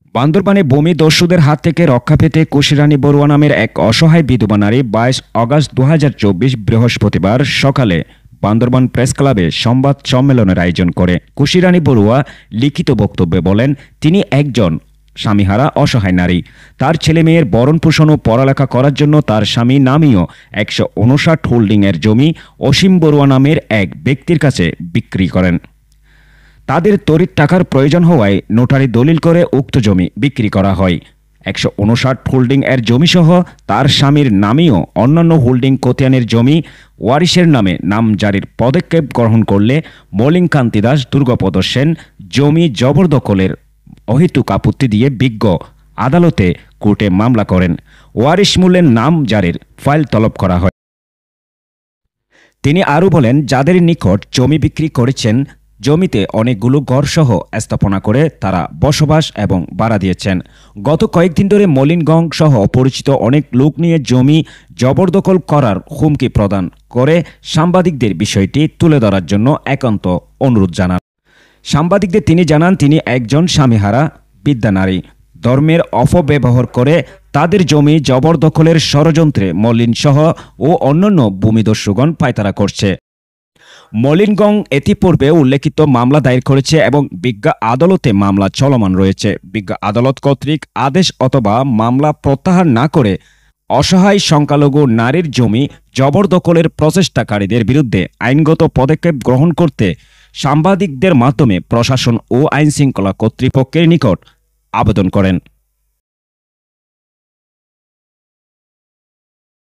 বান্দরবানে ভূমি দস্যুদের হাত থেকে রক্ষা পেতে কুশিরানী বড়ুয়া নামের এক অসহায় বিধবা নারী 22 অগস্ট 2024 বৃহস্পতিবার সকালে বান্দরবান প্রেস ক্লাবে সংবাদ সম্মেলনের আয়োজন করে। কুশিরানী বড়ুয়া লিখিত বক্তব্যে বলেন, তিনি একজন স্বামীহারা অসহায় নারী। তার ছেলে মেয়ের ভরণ পোষণ ও পড়ালেখা করার জন্য তার স্বামী নামীয় 159 হোল্ডিংয়ের জমি অসীম বড়ুয়া নামের এক ব্যক্তির কাছে বিক্রি করেন। তাদের তড়িৎ টাকার প্রয়োজন হওয়ায় নোটারি দলিল করে উক্ত জমি বিক্রি করা হয়। 159 হোল্ডিং এর জমিসহ তার স্বামীর নামেও অন্যান্য হোল্ডিং খতিয়ানের জমি ওয়ারিশের নামে নামজারির পদক্ষেপ গ্রহণ করলে মলিন কান্তি দাস, দুর্গাপদ সেন জমি জবরদখলের অহেতুক আপত্তি দিয়ে বিজ্ঞ আদালতে কোর্টে মামলা করেন। ওয়ারিশ মূল্যের নাম জারির ফাইল তলব করা হয়। তিনি আরও বলেন, যাদের নিকট জমি বিক্রি করেছেন, জমিতে অনেকগুলো ঘরসহ স্থাপনা করে তারা বসবাস এবং ভাড়া দিয়েছেন। গত কয়েকদিন ধরে মলিনগং সহ পরিচিত অনেক লোক নিয়ে জমি জবরদখল করার হুমকি প্রদান করে সাংবাদিকদের বিষয়টি তুলে ধরার জন্য একান্ত অনুরোধ জানান। সাংবাদিকদের তিনি জানান, তিনি একজন স্বামীহারা বিদ্যা নারী। ধর্মের অপব্যবহার করে তাদের জমি জবরদখলের ষড়যন্ত্রে মলিনসহ ও অন্যান্য ভূমিদস্যুগণ পায়তারা করছে। মলিনগং ইতিপূর্বে উল্লেখিত মামলা দায়ের করেছে এবং বিজ্ঞ আদালতে মামলা চলমান রয়েছে। বিজ্ঞ আদালত কর্তৃক আদেশ অথবা মামলা প্রত্যাহার না করে অসহায় সংখ্যালঘু নারীর জমি জবরদখলের প্রচেষ্টাকারীদের বিরুদ্ধে আইনগত পদক্ষেপ গ্রহণ করতে সাংবাদিকদের মাধ্যমে প্রশাসন ও আইনশৃঙ্খলা কর্তৃপক্ষের নিকট আবেদন করেন।